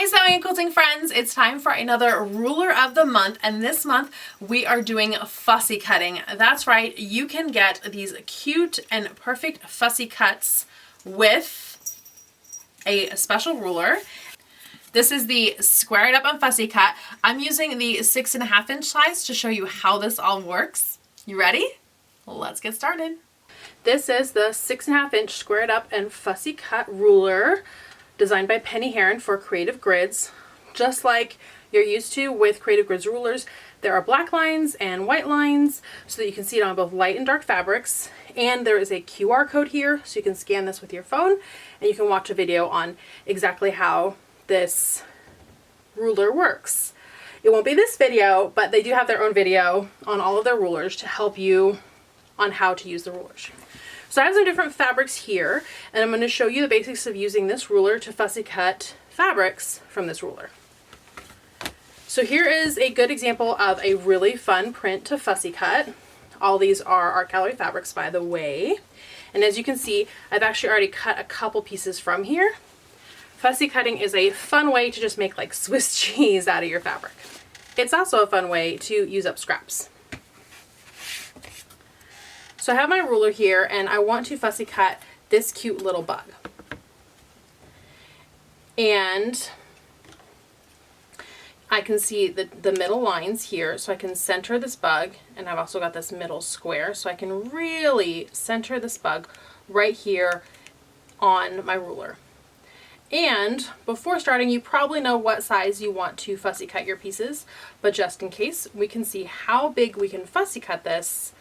Hi sewing and quilting friends, it's time for another ruler of the month, and this month we are doing fussy cutting. That's right, you can get these cute and perfect fussy cuts with a special ruler. This is the Square It Up and Fussy Cut. I'm using the 6.5 inch size to show you how this all works. You ready? Let's get started. This is the 6.5 inch Square It Up and Fussy Cut ruler, designed by Penny Heron for Creative Grids. Just like you're used to with Creative Grids rulers, there are black lines and white lines so that you can see it on both light and dark fabrics. And there is a QR code here so you can scan this with your phone and you can watch a video on exactly how this ruler works. It won't be this video, but they do have their own video on all of their rulers to help you on how to use the rulers. So I have some different fabrics here, and I'm going to show you the basics of using this ruler to fussy cut fabrics from this ruler. So here is a good example of a really fun print to fussy cut. All these are Art Gallery fabrics, by the way. And as you can see, I've actually already cut a couple pieces from here. Fussy cutting is a fun way to just make like Swiss cheese out of your fabric. It's also a fun way to use up scraps. So I have my ruler here and I want to fussy cut this cute little bug. And I can see the middle lines here, so I can center this bug, and I've also got this middle square, so I can really center this bug right here on my ruler. And before starting, you probably know what size you want to fussy cut your pieces, but just in case, we can see how big we can fussy cut this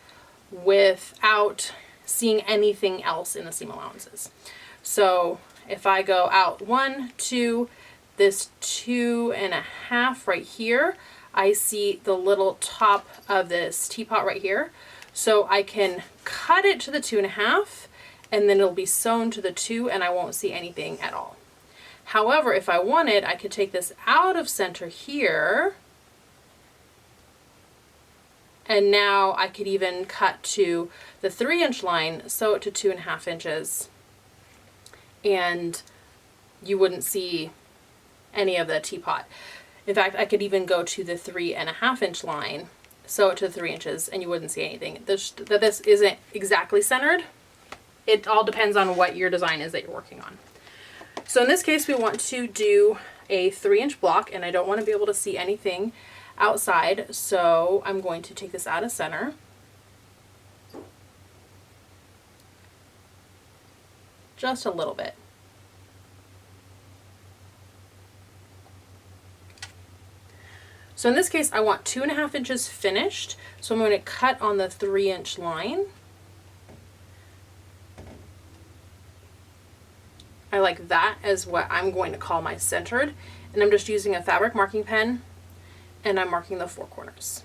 without seeing anything else in the seam allowances. So if I go out 1, 2, this 2.5 right here, I see the little top of this teapot right here. So I can cut it to the 2.5 and then it'll be sewn to the 2 and I won't see anything at all. However, if I wanted, I could take this out of center here, and now I could even cut to the 3-inch line, sew it to 2.5 inches, and you wouldn't see any of the teapot. In fact, I could even go to the 3.5 inch line, sew it to 3 inches, and you wouldn't see anything. This isn't exactly centered. It all depends on what your design is that you're working on. So in this case, we want to do a 3-inch block, and I don't want to be able to see anything outside, so I'm going to take this out of center. Just a little bit. So in this case, I want 2.5 inches finished, so I'm going to cut on the 3-inch line. I like that as what I'm going to call my centered, and I'm just using a fabric marking pen and I'm marking the 4 corners.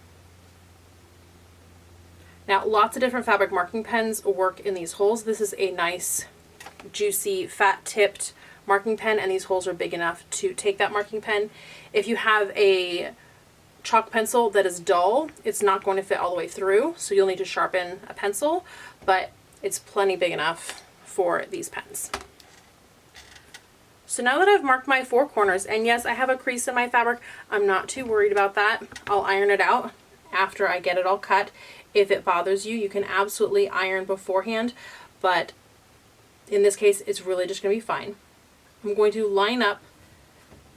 Now, lots of different fabric marking pens work in these holes. This is a nice, juicy, fat-tipped marking pen, and these holes are big enough to take that marking pen. If you have a chalk pencil that is dull, it's not going to fit all the way through, so you'll need to sharpen a pencil, but it's plenty big enough for these pens. So now that I've marked my 4 corners, and yes, I have a crease in my fabric, I'm not too worried about that. I'll iron it out after I get it all cut. If it bothers you, you can absolutely iron beforehand, but in this case, it's really just going to be fine. I'm going to line up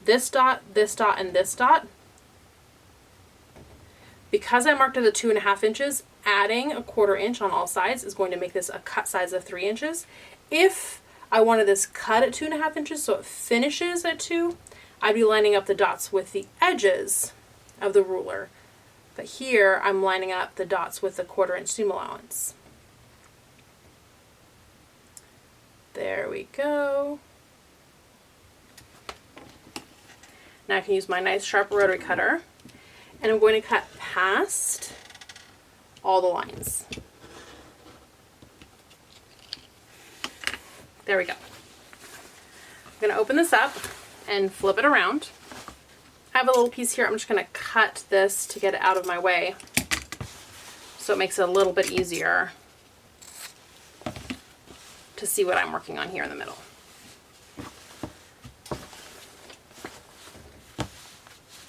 this dot, and this dot. Because I marked it at 2.5 inches, adding a 1/4 inch on all sides is going to make this a cut size of 3 inches. If I wanted this cut at 2.5 inches so it finishes at 2, I'd be lining up the dots with the edges of the ruler. But here I'm lining up the dots with the 1/4 inch seam allowance. There we go. Now I can use my nice sharp rotary cutter, and I'm going to cut past all the lines. There we go. I'm going to open this up and flip it around. I have a little piece here. I'm just going to cut this to get it out of my way so it makes it a little bit easier to see what I'm working on here in the middle.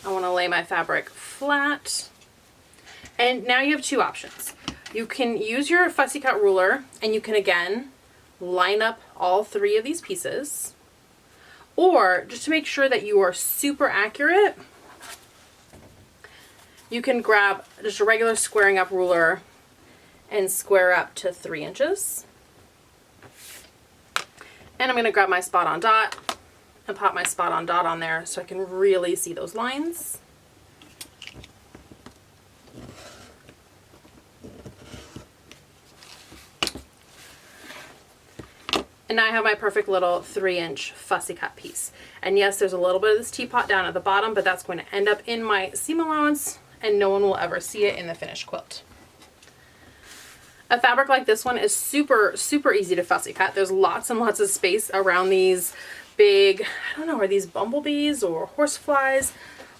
I want to lay my fabric flat. And now you have two options. You can use your fussy cut ruler and you can again line up all three of these pieces. Or just to make sure that you are super accurate, you can grab just a regular squaring up ruler and square up to 3 inches. And I'm going to grab my spot on dot and pop my spot on dot on there so I can really see those lines. And now I have my perfect little 3-inch fussy cut piece. And yes, there's a little bit of this teapot down at the bottom, but that's going to end up in my seam allowance and no one will ever see it in the finished quilt. A fabric like this one is super, super easy to fussy cut. There's lots and lots of space around these big, I don't know, are these bumblebees or horseflies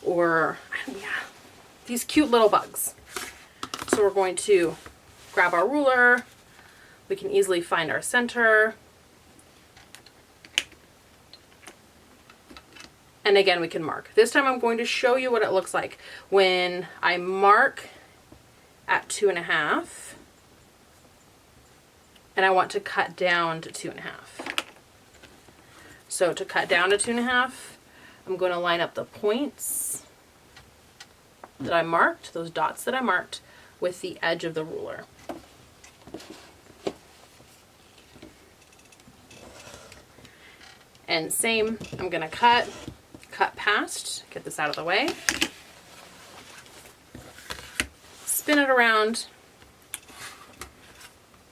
or, yeah, these cute little bugs. So we're going to grab our ruler. We can easily find our center. And again, we can mark. This time I'm going to show you what it looks like when I mark at 2.5 and I want to cut down to 2.5. So to cut down to 2.5, I'm going to line up the points that I marked, those dots that I marked, with the edge of the ruler. And same, I'm going to cut past, get this out of the way, spin it around,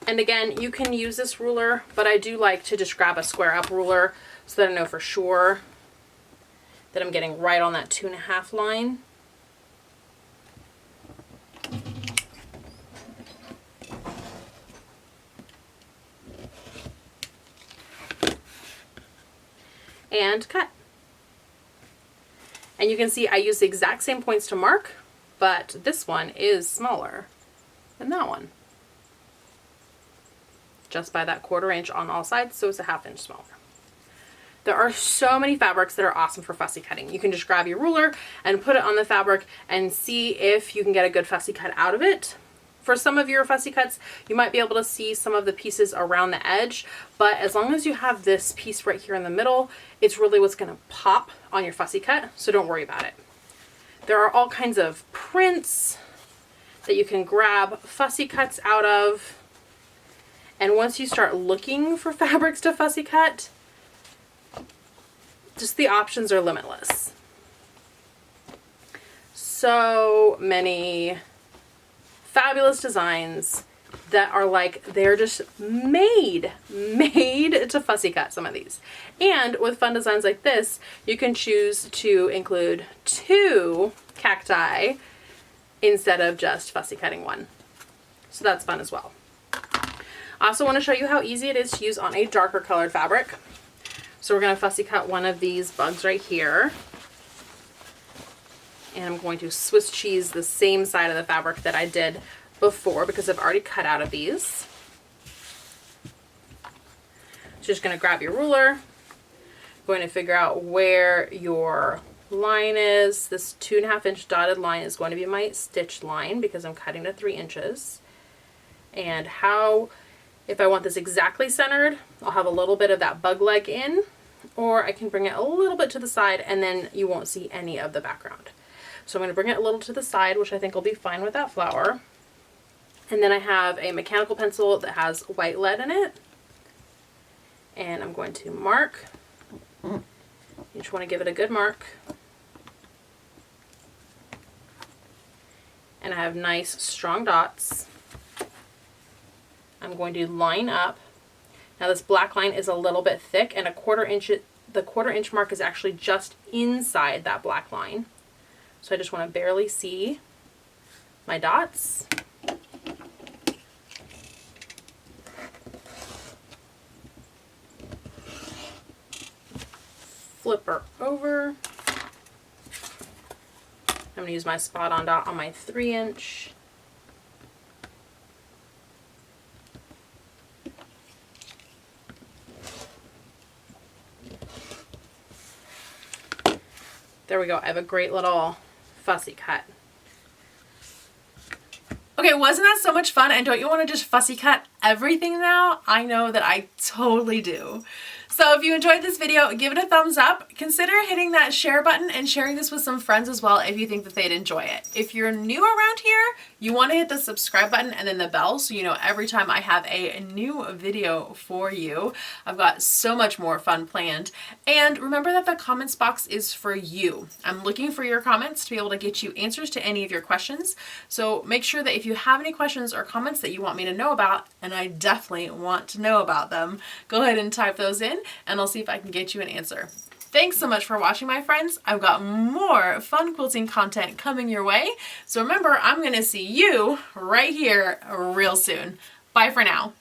and again, you can use this ruler, but I do like to just grab a square up ruler so that I know for sure that I'm getting right on that 2.5 line. And cut. And you can see I use the exact same points to mark, but this one is smaller than that one. Just by that 1/4 inch on all sides, so it's a 1/2 inch smaller. There are so many fabrics that are awesome for fussy cutting. You can just grab your ruler and put it on the fabric and see if you can get a good fussy cut out of it. For some of your fussy cuts, you might be able to see some of the pieces around the edge, but as long as you have this piece right here in the middle, it's really what's going to pop on your fussy cut, so don't worry about it. There are all kinds of prints that you can grab fussy cuts out of, and once you start looking for fabrics to fussy cut, just the options are limitless. So many fabulous designs that are like, they're just made to fussy cut some of these. And with fun designs like this, you can choose to include 2 cacti instead of just fussy cutting 1. So that's fun as well. I also want to show you how easy it is to use on a darker colored fabric. So we're going to fussy cut one of these bugs right here. And I'm going to Swiss cheese the same side of the fabric that I did before because I've already cut out of these. So just going to grab your ruler, going to figure out where your line is. This 2.5 inch dotted line is going to be my stitch line because I'm cutting to 3 inches. And if I want this exactly centered, I'll have a little bit of that bug leg in, or I can bring it a little bit to the side and then you won't see any of the background. So I'm going to bring it a little to the side, which I think will be fine with that flower. And then I have a mechanical pencil that has white lead in it. And I'm going to mark. You just want to give it a good mark. And I have nice strong dots. I'm going to line up. Now this black line is a little bit thick and the 1/4 inch mark is actually just inside that black line. So I just want to barely see my dots. Flip her over. I'm going to use my spot on dot on my 3 inch. There we go. I have a great little fussy cut. Okay, wasn't that so much fun? And don't you want to just fussy cut everything now? I know that I totally do. So if you enjoyed this video, give it a thumbs up. Consider hitting that share button and sharing this with some friends as well if you think that they'd enjoy it. If you're new around here, you want to hit the subscribe button and then the bell so you know every time I have a new video for you. I've got so much more fun planned. And remember that the comments box is for you. I'm looking for your comments to be able to get you answers to any of your questions. So make sure that if you have any questions or comments that you want me to know about, and I definitely want to know about them, go ahead and type those in and I'll see if I can get you an answer. Thanks so much for watching, my friends. I've got more fun quilting content coming your way. So remember, I'm going to see you right here real soon. Bye for now.